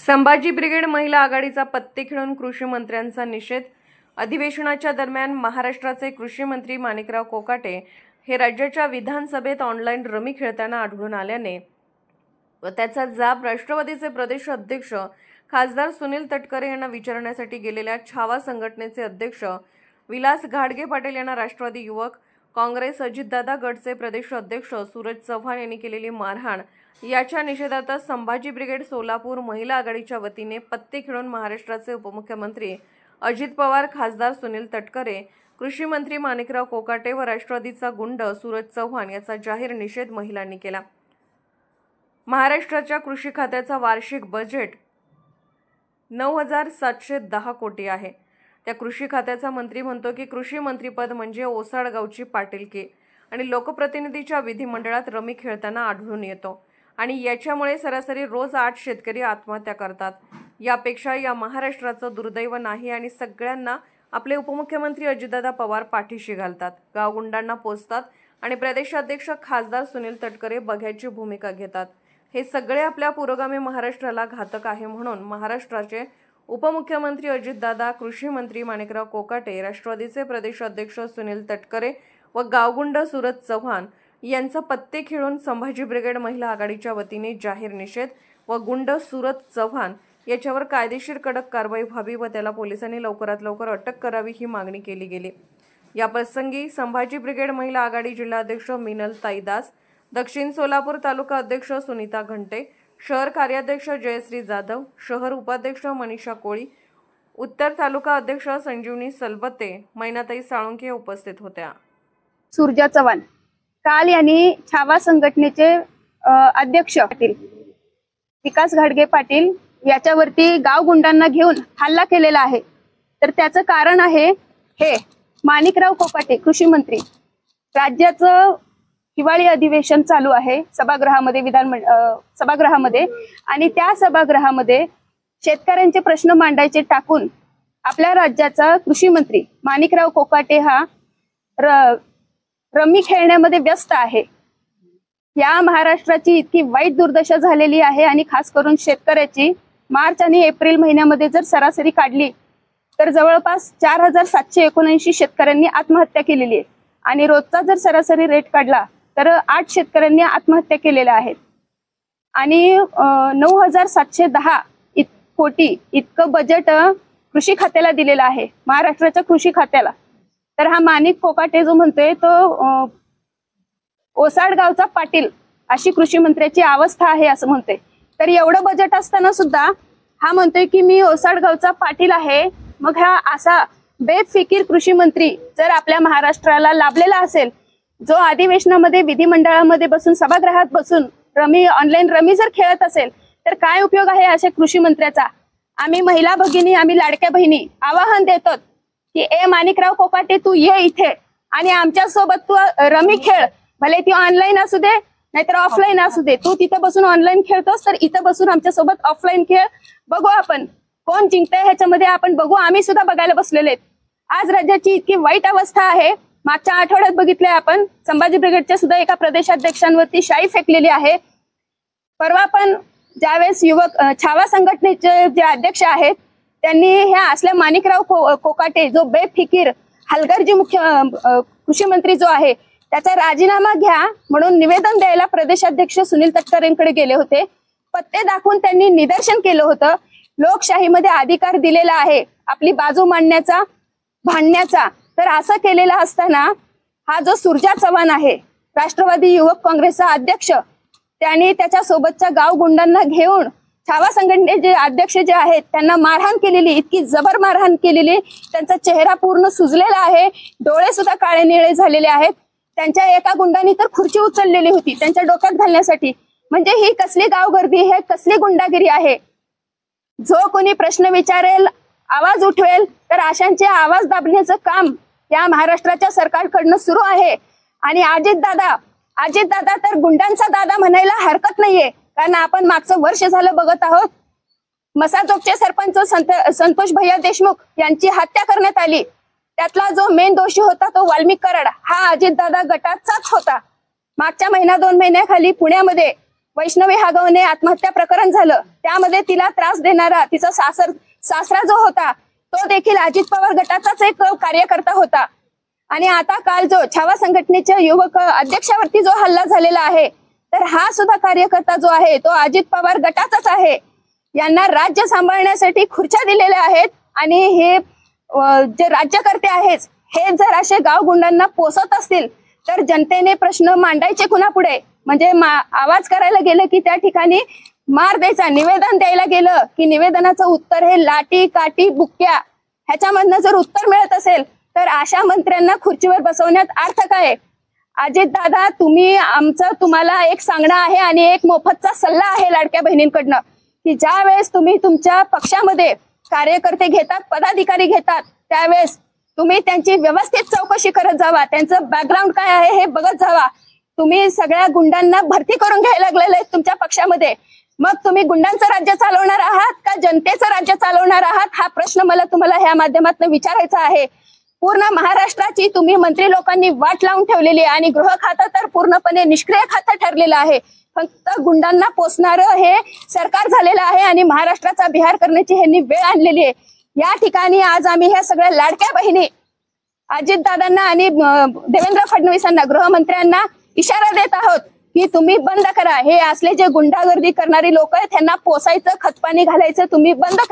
Sambhaji brigade महिला आघाडीचा पत्ते खेळून कृषी मंत्र्यांचा निषेध। अधिवेशनाच्या दरम्यान महाराष्ट्राचे कृषी मंत्री माणिकराव कोकाटे हे राज्याच्या विधानसभेत ऑनलाईन रमी खेळताना आढळून आल्याने व त्याचा जाब राष्ट्रवादीचे प्रदेश अध्यक्ष खासदार सुनील तटकरे यांना विचारण्यासाठी गेलेल्या छावा संघटनेचे अध्यक्ष विलास घाडगे पाटील यांना राष्ट्रवादी युवक काँग्रेस अजितदादा गटचे प्रदेश अध्यक्ष सूरज चव्हाण यांनी केलेली मारहाण याच्या निषेधार्थ संभाजी ब्रिगेड सोलापूर महिला आघाडीच्या वतीने पत्ते खेळून महाराष्ट्राचे उपमुख्यमंत्री अजित पवार, खासदार सुनील तटकरे, कृषी मंत्री माणिकराव कोकाटे व राष्ट्रवादीचा गुंड सूरज चव्हाण याचा जाहीर निषेध महिलांनी केला। महाराष्ट्राच्या कृषी खात्याचा वार्षिक बजेट 9,710 कोटी आहे। त्या कृषी खात्याचा मंत्री म्हणतो की कृषी मंत्रीपद म्हणजे ओसाड गावची पाटीलकी आणि लोकप्रतिनिधीच्या विधिमंडळात रमी खेळताना आढळून येतो आणि याच्यामुळे सरासरी रोज 8 शेतकरी आत्महत्या करतात। यापेक्षा या महाराष्ट्राचं दुर्दैव नाही आणि सगळ्यांना आपले उपमुख्यमंत्री अजितदादा पवार पाठीशी घालतात, गावगुंडांना पोचतात आणि प्रदेशाध्यक्ष खासदार सुनील तटकरे बघ्याची भूमिका घेतात। हे सगळे आपल्या पुरोगामी महाराष्ट्राला घातक आहे म्हणून महाराष्ट्राचे उपमुख्यमंत्री अजितदादा, कृषी मंत्री माणिकराव कोकाटे, राष्ट्रवादीचे प्रदेश अध्यक्ष सुनील तटकरे व गावगुंड सूरज चव्हाण यांचा पत्ते खेळून संभाजी ब्रिगेड महिला आघाडीच्या वतीने जाहीर निषेध व गुंड सूरज चव्हाण याच्यावर कायदेशीर कडक कारवाई व्हावी व त्याला पोलिसांनी लवकरात लवकर अटक करावी ही मागणी केली गेली। या प्रसंगी संभाजी ब्रिगेड महिला आघाडी जिल्हाध्यक्ष मिनल ताईदास, दक्षिण सोलापूर तालुका अध्यक्ष सुनीता घंटे, शहर कार्याध्यक्ष जयश्री जाधव, शहर उपाध्यक्ष मनीषा कोळी, उत्तर तालुका अध्यक्ष संजीवनी सलबते, मैनाताई साळुंखे उपस्थित होत्या। सूरज चव्हाण काल यांनी छावा संघटनेचे अध्यक्ष विकास घाडगे पाटील याच्यावरती गावगुंडांना घेऊन हल्ला केलेला आहे। तर त्याचं कारण आहे हे माणिकराव कोकाटे कृषी मंत्री, राज्याचं हिवाळी अधिवेशन चालू आहे सभागृहामध्ये, सभागृहामध्ये, आणि त्या सभागृहामध्ये शेतकऱ्यांचे प्रश्न मांडायचे टाकून आपल्या राज्याचा कृषी मंत्री माणिकराव कोकाटे हा रमी खेळण्यामध्ये व्यस्त आहे। या महाराष्ट्राची इतकी वाईट दुर्दशा झालेली आहे आणि खास करून शेतकऱ्याची मार्च आणि एप्रिल महिन्यामध्ये जर सरासरी काढली तर जवळपास 4,779 शेतकऱ्यांनी आत्महत्या केलेली आहे आणि रोजचा जर सरासरी रेट काढला तर 8 शेतकऱ्यांनी आत्महत्या केलेल्या आहेत आणि 9,710 कोटी इतकं बजेट कृषी खात्याला दिलेलं आहे, महाराष्ट्राच्या कृषी खात्याला। तर हा माणिक कोकाटे जो म्हणतोय तो ओसाड गावचा पाटील अशी कृषी मंत्र्याची अवस्था आहे असं म्हणतोय। तर एवढं बजेट असताना सुद्धा हा म्हणतोय की मी ओसाड गावचा पाटील आहे। मग हा असा बेफिकीर कृषी मंत्री जर आपल्या महाराष्ट्राला लाभलेला असेल, जो अधिवेशनामध्ये विधिमंडळामध्ये बसून सभागृहात बसून ऑनलाईन रमी जर खेळत असेल तर काय उपयोग आहे अशा कृषी मंत्र्याचा। आम्ही महिला भगिनी, आम्ही लाडक्या बहिणी आवाहन देतो की ए माणिकराव कोकाटे तू ये इथे आणि आमच्या सोबत तू रमी खेळ, भले ती ऑनलाईन असू दे नाहीतर ऑफलाईन असू दे। तू तिथं बसून ऑनलाईन खेळतोस तर इथं बसून आमच्या सोबत ऑफलाईन खेळ, बघू आपण कोण जिंकतंय ह्याच्यामध्ये, आपण बघू, आम्ही सुद्धा बघायला बसलेले आहेत। आज राज्याची इतकी वाईट अवस्था आहे। मागच्या आठवड्यात बघितलंय आपण संभाजी ब्रिगेडच्या सुद्धा एका प्रदेशाध्यक्षांवरती शाई फेकलेली आहे। परवा पण ज्यावेळेस युवक छावा संघटनेचे जे अध्यक्ष आहेत त्यांनी ह्या असल्या माणिकराव कोकाटे जो बेफिकीर हलगर्जी कृषी मंत्री जो आहे त्याचा राजीनामा घ्या म्हणून निवेदन द्यायला प्रदेशाध्यक्ष सुनील तटकरेंकडे गेले होते। पत्ते दाखवून त्यांनी निदर्शन केलं होतं लोकशाहीमध्ये अधिकार दिलेला आहे आपली बाजू मांडण्याचा, भांडण्याचा। तर असं केलेलं असताना हा जो सूरज चव्हाण आहे राष्ट्रवादी युवक काँग्रेसचा अध्यक्ष, त्यांनी त्याच्या सोबतच्या गावगुंडांना घेऊन छावा संघटनेचे अध्यक्ष जे आहेत त्यांना मारहाण केलेली, इतकी जबर मारहाण केलेली, त्यांचा चेहरा पूर्ण सुजलेला आहे, डोळे सुद्धा काळे निळे झालेले आहेत। त्यांच्या एका गुंडांनी तर खुर्ची उचललेली होती त्यांच्या डोक्यात घालण्यासाठी। म्हणजे ही कसली गावगर्दी, हे कसली गुंडागिरी आहे। जो कोणी प्रश्न विचारेल, आवाज उठवेल तर अशांचे आवाज दाबण्याचं काम या महाराष्ट्राच्या सरकारकडनं सुरू आहे। आणि अजितदादा तर गुंडांचा दादा म्हणायला हरकत नाहीये, कारण आपण मागचं वर्ष झालं बघत आहोत मसाजोगचे सरपंच संतोष भैया देशमुख यांची हत्या करण्यात आली। त्यातला जो मेन दोषी होता तो वाल्मिक कराड हा अजितदादा गटाचाच होता। मागच्या महिना 2 महिन्याखाली पुण्यामध्ये वैष्णवी हागवणे आत्महत्या प्रकरण झालं, त्यामध्ये तिला त्रास देणारा तिचा सासरा जो होता तो देखील अजित पवार गटाचाच एक कार्यकर्ता होता। आणि आता काल जो छावा संघटनेच्या युवक अध्यक्षावरती जो हल्ला झालेला आहे, तर हा सुद्धा कार्यकर्ता जो आहे तो अजित पवार गटाचाच आहे। यांना राज्य सांभाळण्यासाठी खुर्च्या दिलेल्या आहेत आणि हे जे राज्यकर्ते आहेत हे जर असे गाव गुंडांना पोसत असतील तर जनतेने प्रश्न मांडायचे कुणापुढे? म्हणजे आवाज करायला गेलं की त्या ठिकाणी मार द्यायचा, निवेदन द्यायला गेलं की निवेदनाचं उत्तर हे लाठी काठी बुक्क्या, ह्याच्यामधनं जर उत्तर मिळत असेल तर अशा मंत्र्यांना खुर्चीवर बसवण्यात अर्थ काय? अजित दादा, तुम्हाला एक सांगणं आहे आणि एक मोफतचा सल्ला आहे लाडक्या बहिणींकडनं, की ज्या वेळेस तुम्ही तुमच्या पक्षामध्ये कार्यकर्ते घेतात, पदाधिकारी घेतात, त्यावेळेस तुम्ही त्यांची व्यवस्थित चौकशी करत जावा, त्यांचं बॅकग्राऊंड काय आहे हे बघत जावा। तुम्ही सगळ्या गुंडांना भरती करून घ्यायला लागलेले आहेत तुमच्या पक्षामध्ये, मग तुम्ही गुंडांचं राज्य चालवणार आहात का जनतेचं राज्य चालवणार आहात? हा प्रश्न मला तुम्हाला ह्या माध्यमातून विचारायचा आहे। पूर्ण महाराष्ट्राची तुम्ही मंत्री लोकांनी वाट लावून ठेवलेली आहे आणि गृह खातं तर पूर्णपणे निष्क्रिय खातं ठरलेलं आहे। फक्त गुंडांना पोसणारं हे सरकार झालेलं आहे आणि महाराष्ट्राचा बिहार करण्याची ह्यांनी वेळ आणलेली आहे। या ठिकाणी आज आम्ही ह्या सगळ्या लाडक्या बहिणी अजितदादांना आणि देवेंद्र फडणवीसांना, गृहमंत्र्यांना इशारा देत आहोत की तुम्ही बंद करा, हे असले जे गुंडागर्दी करणारी लोक आहेत त्यांना पोसायचं, खतपाणी घालायचं तुम्ही बंद करा।